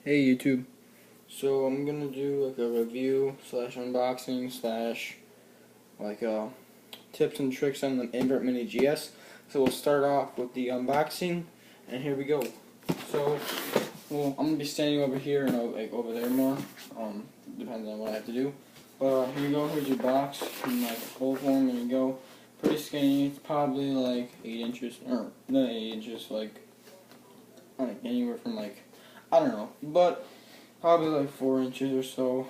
Hey YouTube. So I'm gonna do like a review slash unboxing slash like tips and tricks on the Invert Mini GS. So we'll start off with the unboxing, and here we go. So I'm gonna be standing over here and like over there more. Depends on what I have to do. But here you go. Here's your box in like a full form. There you go. Pretty skinny. It's probably like 8 inches, or not 8 inches, like anywhere from like I don't know, but probably like 4 inches or so.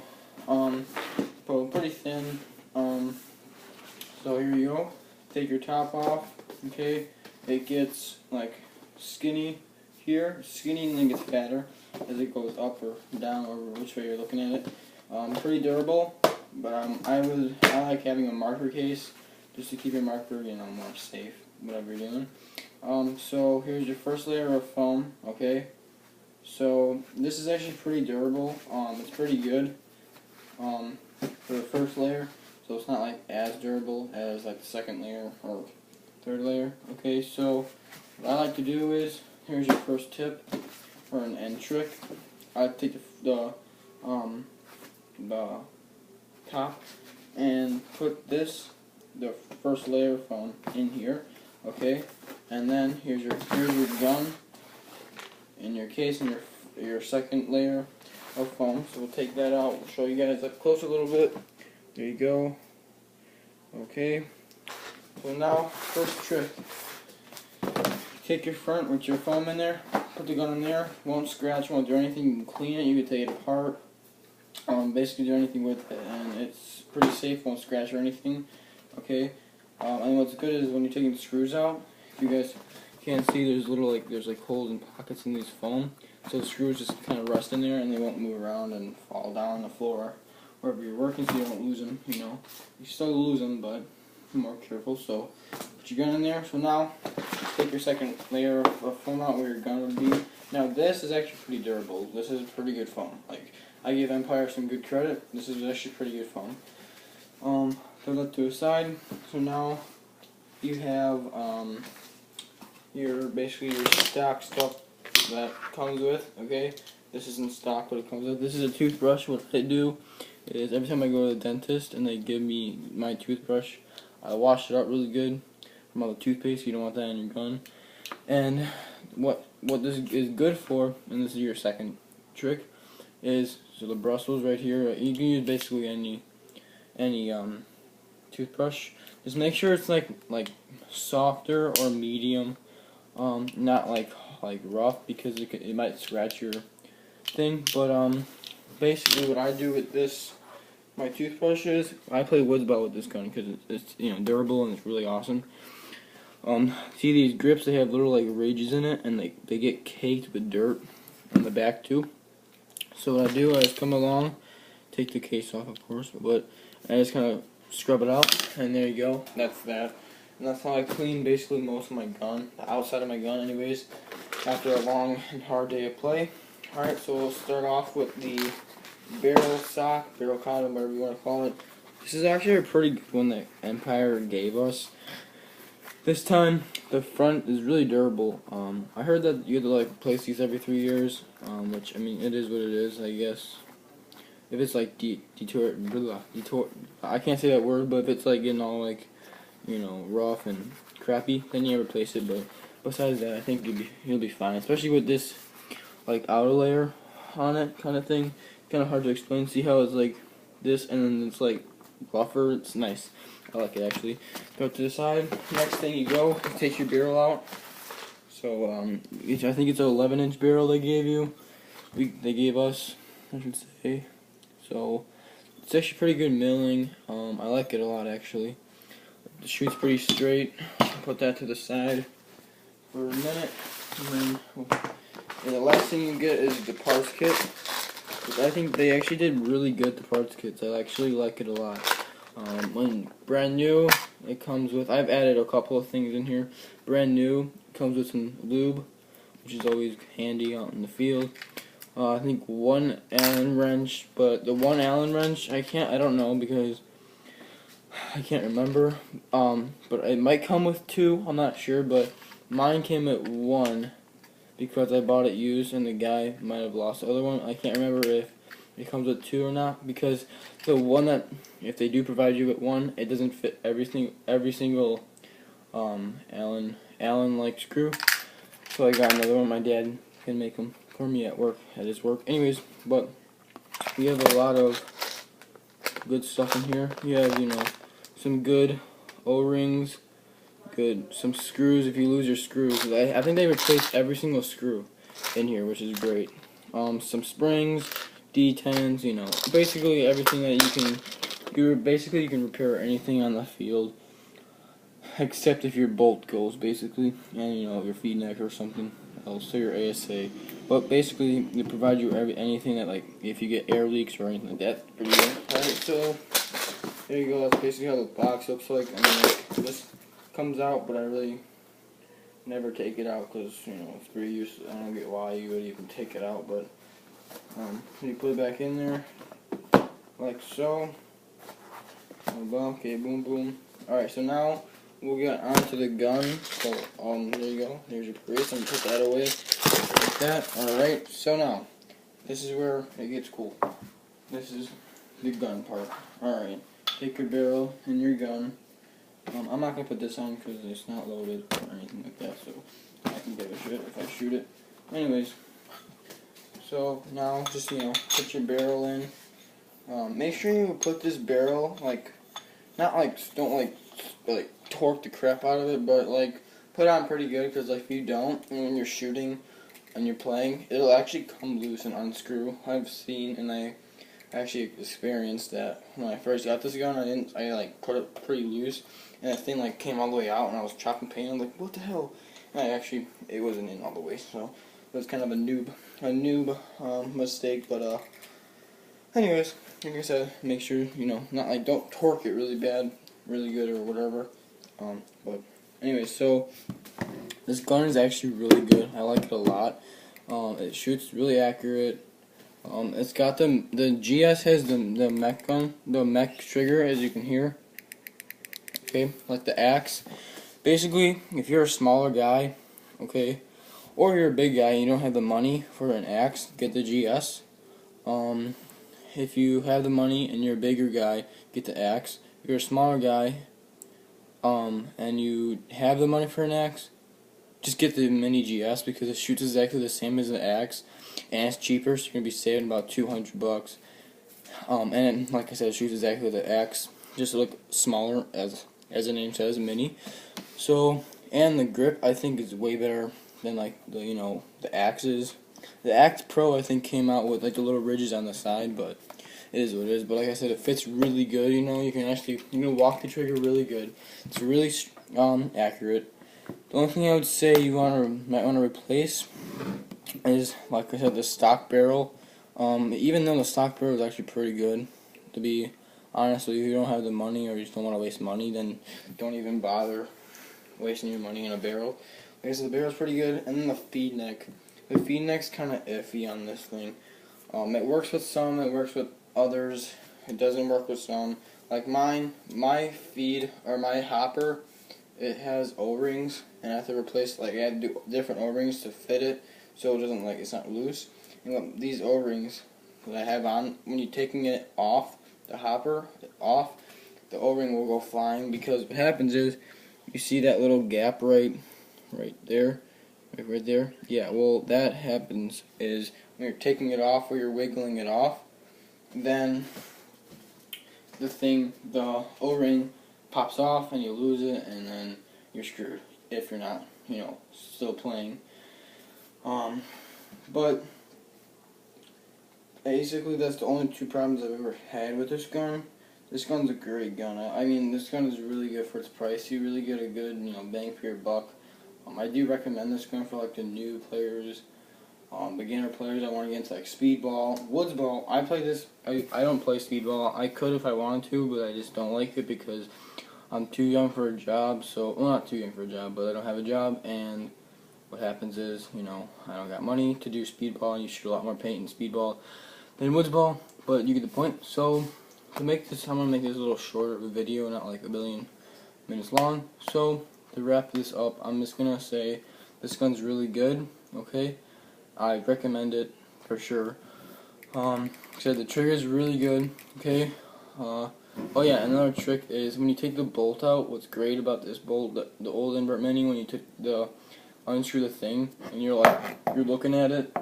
But pretty thin. So here you go. Take your top off. Okay, it gets like skinny here, skinny, and then gets fatter as it goes up or down or which way you're looking at it. Pretty durable, but I like having a marker case just to keep your marker more safe, whatever you're doing. So here's your first layer of foam. Okay. So this is actually pretty durable. It's pretty good for the first layer. So it's not like as durable as like the second layer or third layer. Okay, so what I like to do is, here's your first tip and trick. I take the top and put the first layer of foam in here. Okay, and then here's your gun in your case and your second layer of foam. So we'll take that out. We'll show you guys up close a little bit. There you go. Okay. So now, first trick. Take your front with your foam in there. Put the gun in there. Won't scratch. Won't do anything. You can clean it. You can take it apart. Basically do anything with it, and it's pretty safe. Won't scratch or anything. Okay. And what's good is when you're taking the screws out, if you guys can't see, there's like holes and pockets in these foam, so the screws just kind of rest in there and they won't move around and fall down on the floor wherever you're working, so you don't lose them. You still lose them, but be more careful. So put your gun in there. So now take your second layer of foam out where your gun would be. Now this is actually pretty durable. This is pretty good foam. Like, I give Empire some good credit. This is actually pretty good foam. Throw that to the side. So now you have basically your stock stuff that comes with. Okay, this isn't stock, but it comes with. This is a toothbrush. What I do is every time I go to the dentist and they give me my toothbrush, I wash it up really good from all the toothpaste. You don't want that in your gun. And what this is good for, and this is your second trick, is so the bristles right here. You can use basically any toothbrush. Just make sure it's like softer or medium. Not like rough, because it might scratch your thing. But basically what I do with my toothbrush is I play woods ball with this gun because it's durable and it's really awesome. See these grips? They have little like ridges in it, and they get caked with dirt on the back too. So what I do is come along, take the case off, of course, but I just kind of scrub it out, and there you go. That's that. And that's how I clean basically most of my gun, the outside of my gun anyways, after a long and hard day of play. Alright, so we'll start off with the barrel sock, barrel condom, whatever you want to call it. This is actually a pretty good one that Empire gave us. This time, the front is really durable. I heard that you have to like replace these every 3 years, which, I mean, it is what it is, I guess. If it's like detour, I can't say that word, but if it's like getting all like, rough and crappy, then you replace it. But besides that, I think you'll be fine, especially with this like outer layer on it kind of thing. Kind of hard to explain. See how it's like this, and then it's like rougher. It's nice. I like it actually. Go to the side. Next thing you go, take your barrel out. So I think it's an 11-inch barrel they gave you. They gave us, I should say. So it's actually pretty good milling. I like it a lot actually. The chute's pretty straight. Put that to the side for a minute, and the last thing you get is the parts kit. Which I think they actually did really good, the parts kits. I actually like it a lot. When brand new, it comes with, I've added a couple of things in here. Brand new, it comes with some lube, which is always handy out in the field. I think one Allen wrench, but the one Allen wrench, I don't know because I can't remember. But it might come with 2, I'm not sure, but mine came with 1. because I bought it used and the guy might have lost the other one. I can't remember if it comes with two or not, because the one that, if they do provide you with one, it doesn't fit every single Allen like screw. So I got another one. My dad can make them for me at his work. Anyways, but we have a lot of good stuff in here. You have, some good O-rings, some screws if you lose your screws. I think they replaced every single screw in here, which is great. Some springs, D10s, basically everything that you can repair anything on the field, except if your bolt goes, basically, and your feed neck or something else, so your ASA. But basically, they provide you anything that, like, if you get air leaks or anything like that, pretty good. Alright, so there you go. That's basically how the box looks like. I mean, like, this comes out, but I really never take it out because it's pretty useless. I don't get why you would even take it out, but you put it back in there like so. Okay, boom, boom. Alright, so now we'll get onto the gun. So there you go. There's your brace. I'm gonna put that away like that. Alright, so now this is where it gets cool. This is the gun part. Alright, take your barrel and your gun. I'm not gonna put this on because it's not loaded or anything like that, so I can give a shit if I shoot it. Anyways, so now just put your barrel in. Make sure you put this barrel don't torque the crap out of it, but put it on pretty good, because if you don't, and when you're shooting and you're playing, it'll actually come loose and unscrew. I've seen and I actually experienced that when I first got this gun. I put it pretty loose, and that thing came all the way out, and I was chopping paint. I'm like, what the hell? And it wasn't in all the way, so it was kind of a noob mistake. But anyways, like I said, make sure don't torque it really good or whatever. But anyways, so this gun is actually really good. I like it a lot. It shoots really accurate. It's got the GS has the mech gun, the mech trigger, as you can hear. Okay, like the axe. Basically, if you're a smaller guy, okay, or you're a big guy and you don't have the money for an axe, get the GS. If you have the money and you're a bigger guy, get the axe. If you're a smaller guy, and you have the money for an axe, just get the mini GS, because it shoots exactly the same as the axe, and it's cheaper, so you're gonna be saving about $200. And like I said, it shoots exactly like the axe, just a look smaller, as the name says, mini. So, and the grip I think is way better than the axes. The Axe Pro I think came out with the little ridges on the side, but it is what it is. But like I said, it fits really good. You can walk the trigger really good. It's really accurate. The only thing I would say you might want to replace is, like I said, the stock barrel. Even though the stock barrel is actually pretty good, to be honest with you, if you don't have the money or you just don't want to waste money, then don't even bother wasting your money in a barrel. Like I said, the barrel's pretty good, and then the feed neck. The feed neck's kind of iffy on this thing. It works with some, it works with others. It doesn't work with some. Like my feed, or my hopper, it has O-rings, and I have to replace, I had to do different O-rings to fit it, so it doesn't, it's not loose. And these O-rings that I have on, when you're taking it off, the hopper, the O-ring will go flying, because what happens is, you see that little gap right there? Right there? Yeah, well, that happens is when you're taking it off or you're wiggling it off, then the O-ring pops off and you lose it, and then you're screwed if you're not, still playing. But basically that's the only two problems I've ever had with this gun. This gun's a great gun. I mean, this gun is really good for its price. You really get a good, bang for your buck. I do recommend this gun for the new players, beginner players that want to get into speedball, woodsball. I play this. I don't play speedball. I could if I wanted to, but I just don't like it because I'm too young for a job. So, well, not too young for a job, but I don't have a job. And what happens is, I don't got money to do speedball. And you shoot a lot more paint in speedball than woodsball. But you get the point. So to make this, I'm gonna make this a little shorter of a video, not a billion minutes long. So to wrap this up, I'm just gonna say this gun's really good. Okay, I recommend it for sure. So the trigger is really good. Okay. Oh yeah, another trick is when you take the bolt out. What's great about this bolt, the old Invert Mini, when you took the unscrew the thing and you're looking at it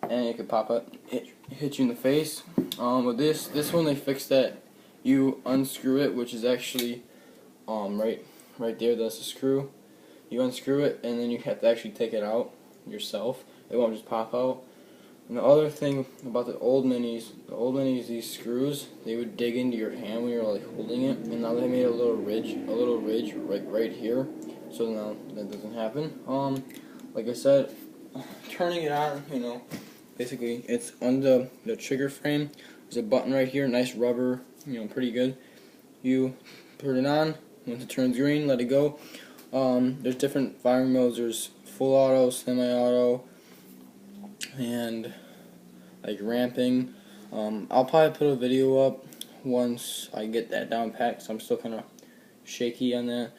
and it could pop up, hit you in the face. With this one they fixed that. You unscrew it, which is actually right there. That's the screw. You unscrew it and then you have to actually take it out yourself. It won't just pop out. And the other thing about the old minis, these screws, they would dig into your hand when you were holding it, and now they made a little ridge right here, so now that doesn't happen. Like I said, turning it on, basically it's on the trigger frame. There's a button right here, nice rubber, pretty good. You put it on. Once it turns green, let it go. There's different firing modes. There's full auto, semi-auto, and ramping. I'll probably put a video up once I get that down packed, so I'm still kind of shaky on that.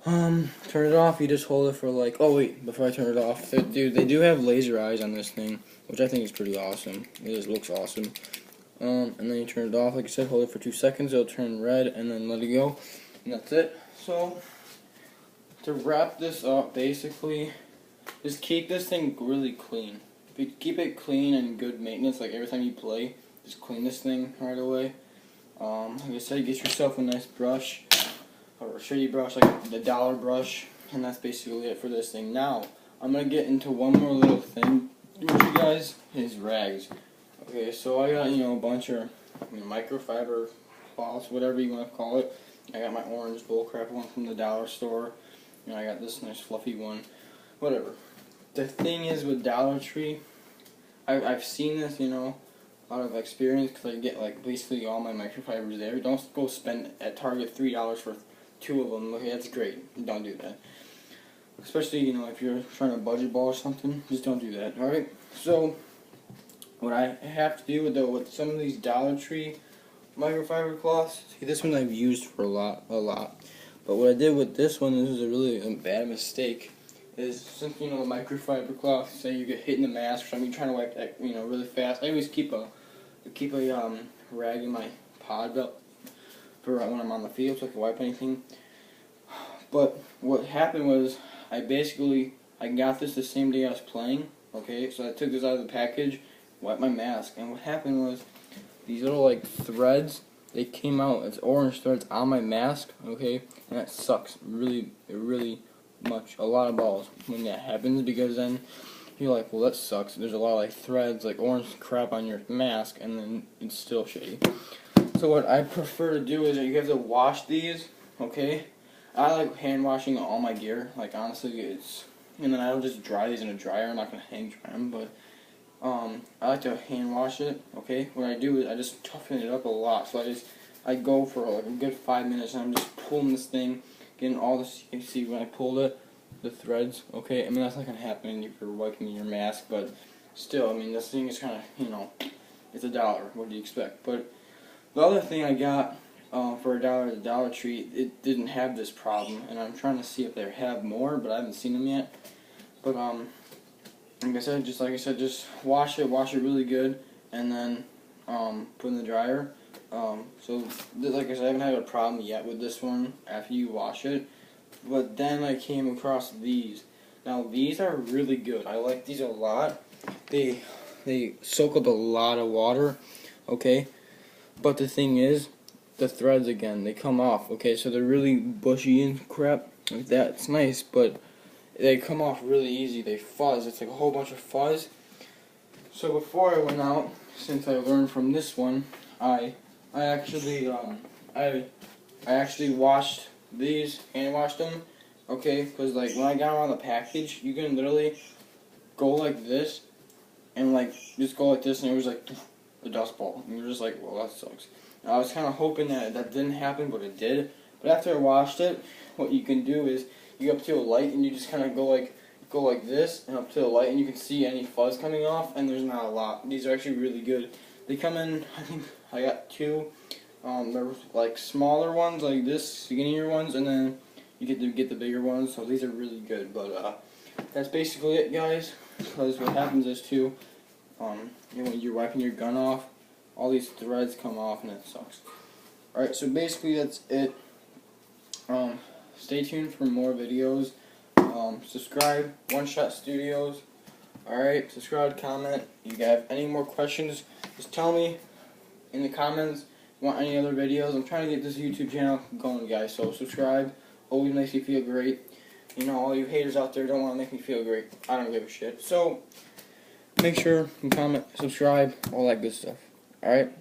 Turn it off. You just hold it for oh wait, before I turn it off, they do have laser eyes on this thing, which I think is pretty awesome. It just looks awesome. And then you turn it off, like I said, hold it for 2 seconds, it'll turn red, and then let it go, and that's it. So to wrap this up, basically, just keep this thing really clean. If you keep it clean and good maintenance, every time you play, just clean this thing right away. Like I said, get yourself a nice brush, or a shitty brush, like the dollar brush, and that's basically it for this thing. Now, I'm going to get into one more little thing with you guys, is rags. Okay, so I got, a bunch of microfiber cloths, whatever you want to call it. I got my orange bullcrap one from the dollar store. I got this nice fluffy one, whatever. The thing is with Dollar Tree, I've seen this, a lot of experience, because I get basically all my microfibers there. Don't go spend at Target $3 for 2 of them. Okay, that's great. Don't do that. Especially, if you're trying to budget ball or something, just don't do that. Alright? So, what I have to do with some of these Dollar Tree microfiber cloths, see, this one I've used for a lot. But what I did with this one, this is a really bad mistake, is since the microfiber cloth, say you get hit in the mask or something, you're trying to wipe that really fast. I always keep a rag in my pod belt for when I'm on the field, so I can wipe anything. But what happened was I got this the same day I was playing. Okay, so I took this out of the package, wiped my mask, and what happened was these little threads. They came out as orange threads on my mask, okay, and that sucks really much, a lot of balls when that happens, because then you're like, well, that sucks. There's a lot of threads, orange crap on your mask, and then it's still shitty. So what I prefer to do is that you have to wash these, okay. I like hand washing all my gear, honestly, and then I don't just dry these in a dryer. I'm not gonna hang dry them, but I like to hand wash it, okay? What I do is I just toughen it up a lot. So I go for a good 5 minutes and I'm just pulling this thing, getting all this, you see when I pulled it, the threads, okay? I mean, that's not going to happen if you're wiping your mask, but still, I mean, this thing is kind of, it's $1. What do you expect? But the other thing I got for $1 at the Dollar Tree, it didn't have this problem, and I'm trying to see if they have more, but I haven't seen them yet. But, like I said, just wash it really good, and then put in the dryer. So like I said, I haven't had a problem yet with this one after you wash it. But then I came across these. Now these are really good. I like these a lot. They soak up a lot of water, okay? But the thing is, the threads again, they come off, okay? So they're really bushy and crap like that. It's nice, but they come off really easy. They fuzz. It's a whole bunch of fuzz. So before I went out, since I learned from this one, I actually washed these, hand washed them, okay? Because when I got them on the package, you can literally go like this, and just go like this, and it was a dust ball, and you're just like, well, that sucks. Now, I was kind of hoping that didn't happen, but it did. But after I washed it, what you can do is you go up to a light and you just kind of go like this and up to the light, and you can see any fuzz coming off, and there's not a lot. These are actually really good. They come in, I think I got 2. They're smaller ones like this, skinnier ones, and then you get the bigger ones. So these are really good. But that's basically it, guys. because what happens is too, when you're wiping your gun off, all these threads come off and it sucks. Alright, so basically that's it. Stay tuned for more videos. Subscribe, One Shot Studios. Alright, subscribe, comment. You have any more questions, just tell me in the comments. Want any other videos? I'm trying to get this YouTube channel going, guys, so subscribe. Always makes me feel great. You know, all you haters out there don't want to make me feel great. I don't give a shit. So, make sure you comment, subscribe, all that good stuff. Alright?